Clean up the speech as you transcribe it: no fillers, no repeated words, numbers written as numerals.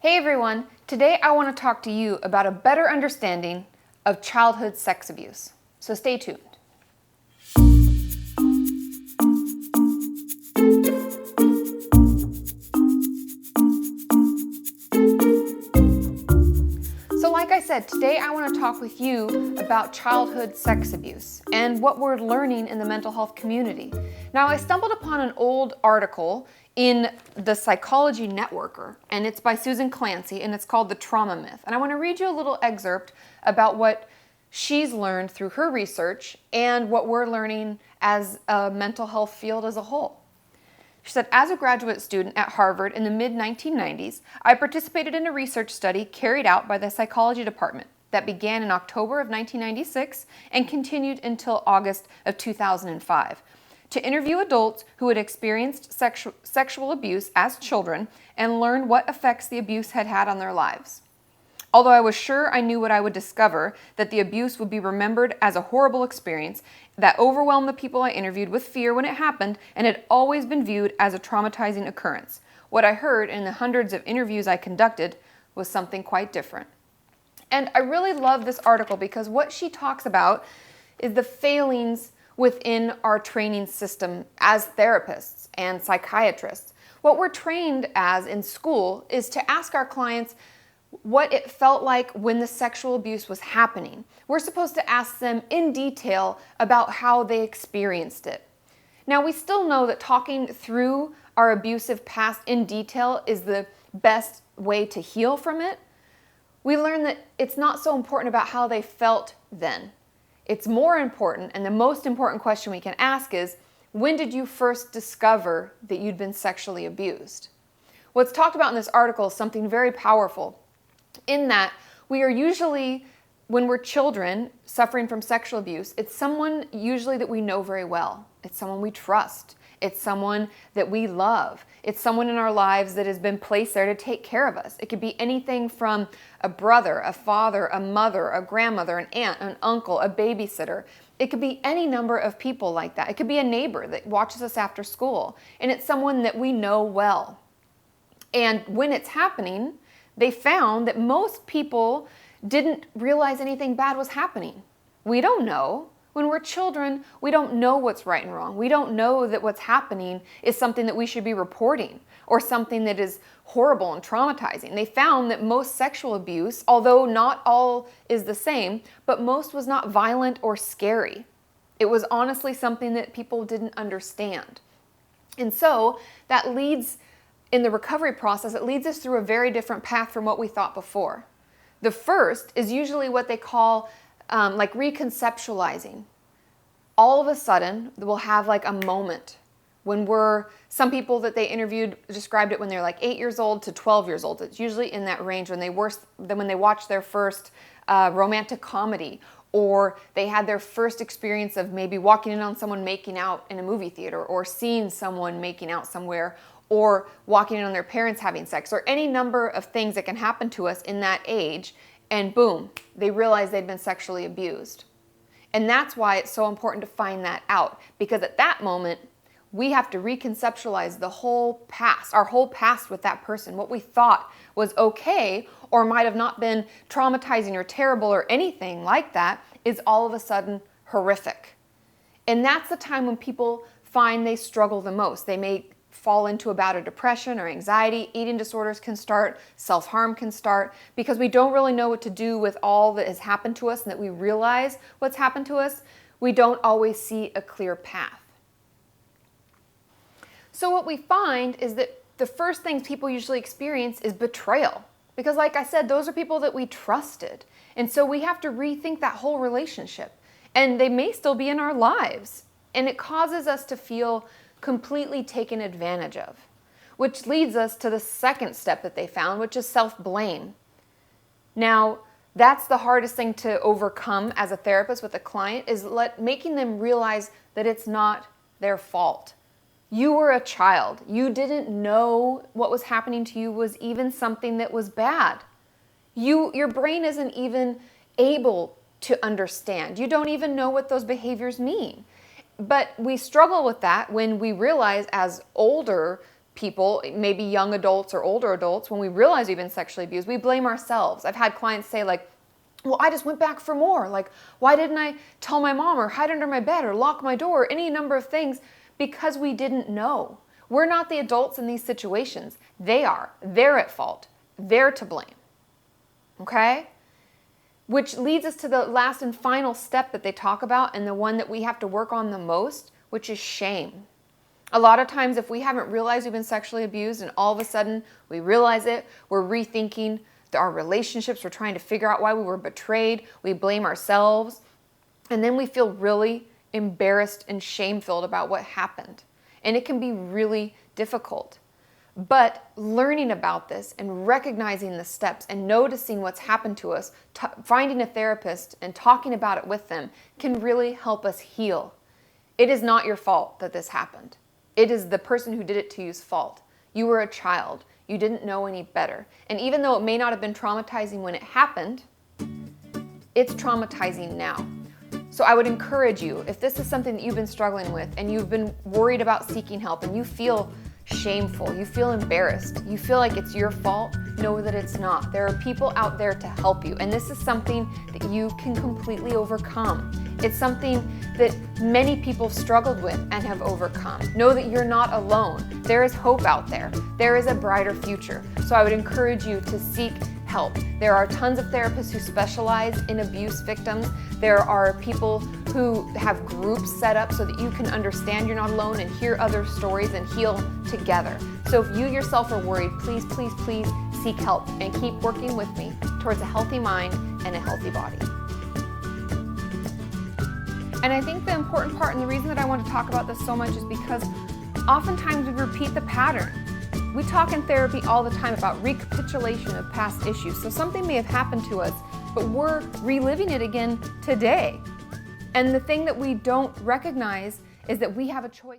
Hey everyone, today I want to talk to you about a better understanding of childhood sex abuse. So stay tuned. So like I said, today I want to talk with you about childhood sex abuse and what we're learning in the mental health community. Now, I stumbled upon an old article in the Psychology Networker, and it's by Susan Clancy, and it's called The Trauma Myth. And I want to read you a little excerpt about what she's learned through her research and what we're learning as a mental health field as a whole. She said, as a graduate student at Harvard in the mid-1990s, I participated in a research study carried out by the psychology department that began in October of 1996 and continued until August of 2005 to interview adults who had experienced sexual abuse as children and learn what effects the abuse had had on their lives. Although I was sure I knew what I would discover, that the abuse would be remembered as a horrible experience that overwhelmed the people I interviewed with fear when it happened and had always been viewed as a traumatizing occurrence. What I heard in the hundreds of interviews I conducted was something quite different. And I really love this article because what she talks about is the failings within our training system as therapists and psychiatrists. What we're trained as in school is to ask our clients what it felt like when the sexual abuse was happening. We're supposed to ask them in detail about how they experienced it. Now, we still know that talking through our abusive past in detail is the best way to heal from it. We learn that it's not so important about how they felt then. It's more important, and the most important question we can ask is, when did you first discover that you'd been sexually abused? What's talked about in this article is something very powerful, in that we are usually, when we're children suffering from sexual abuse, it's someone usually that we know very well. It's someone we trust. It's someone that we love. It's someone in our lives that has been placed there to take care of us. It could be anything from a brother, a father, a mother, a grandmother, an aunt, an uncle, a babysitter. It could be any number of people like that. It could be a neighbor that watches us after school, and it's someone that we know well. And when it's happening, they found that most people didn't realize anything bad was happening. We don't know. When we're children, we don't know what's right and wrong. We don't know that what's happening is something that we should be reporting or something that is horrible and traumatizing. They found that most sexual abuse, although not all is the same, but most was not violent or scary. It was honestly something that people didn't understand. And so that leads, in the recovery process, it leads us through a very different path from what we thought before. The first is usually what they call like reconceptualizing. All of a sudden, we'll have like a moment when some people that they interviewed described it when they're like 8 years old to 12 years old. It's usually in that range when they watch their first romantic comedy, or they had their first experience of maybe walking in on someone making out in a movie theater, or seeing someone making out somewhere, or walking in on their parents having sex, or any number of things that can happen to us in that age, and boom, they realize they'd been sexually abused. And that's why it's so important to find that out, because at that moment, we have to reconceptualize the whole past, our whole past with that person. What we thought was okay, or might have not been traumatizing or terrible or anything like that, is all of a sudden horrific. And that's the time when people find they struggle the most. They may fall into a bout of depression or anxiety. Eating disorders can start, self-harm can start, because we don't really know what to do with all that has happened to us, and that we realize what's happened to us. We don't always see a clear path. So what we find is that the first things people usually experience is betrayal, because like I said, those are people that we trusted. And so we have to rethink that whole relationship, and they may still be in our lives, and it causes us to feel completely taken advantage of, which leads us to the second step that they found, which is self-blame. Now, that's the hardest thing to overcome as a therapist with a client, is making them realize that it's not their fault. You were a child. You didn't know what was happening to you was even something that was bad. Your brain isn't even able to understand. You don't even know what those behaviors mean. But we struggle with that when we realize as older people, maybe young adults or older adults, when we realize we've been sexually abused, we blame ourselves. I've had clients say like, well, I just went back for more. Like, why didn't I tell my mom or hide under my bed or lock my door or any number of things? Because we didn't know. We're not the adults in these situations. They are. They're at fault. They're to blame. Okay? Which leads us to the last and final step that they talk about, and the one that we have to work on the most, which is shame. A lot of times if we haven't realized we've been sexually abused and all of a sudden we realize it, we're rethinking our relationships, we're trying to figure out why we were betrayed, we blame ourselves, and then we feel really embarrassed and shame-filled about what happened. And it can be really difficult. But learning about this and recognizing the steps and noticing what's happened to us, finding a therapist and talking about it with them can really help us heal. It is not your fault that this happened. It is the person who did it to you's fault. You were a child. You didn't know any better. And even though it may not have been traumatizing when it happened, it's traumatizing now. So I would encourage you, if this is something that you've been struggling with and you've been worried about seeking help and you feel shameful, you feel embarrassed, you feel like it's your fault, know that it's not. There are people out there to help you, and this is something that you can completely overcome. It's something that many people have struggled with and have overcome. Know that you're not alone. There is hope out there. There is a brighter future. So I would encourage you to seek help. There are tons of therapists who specialize in abuse victims. There are people who have groups set up so that you can understand you're not alone and hear other stories and heal together. So if you yourself are worried, please, please, please seek help and keep working with me towards a healthy mind and a healthy body. And I think the important part, and the reason that I want to talk about this so much, is because oftentimes we repeat the pattern. We talk in therapy all the time about recapitulation of past issues. So something may have happened to us, but we're reliving it again today. And the thing that we don't recognize is that we have a choice.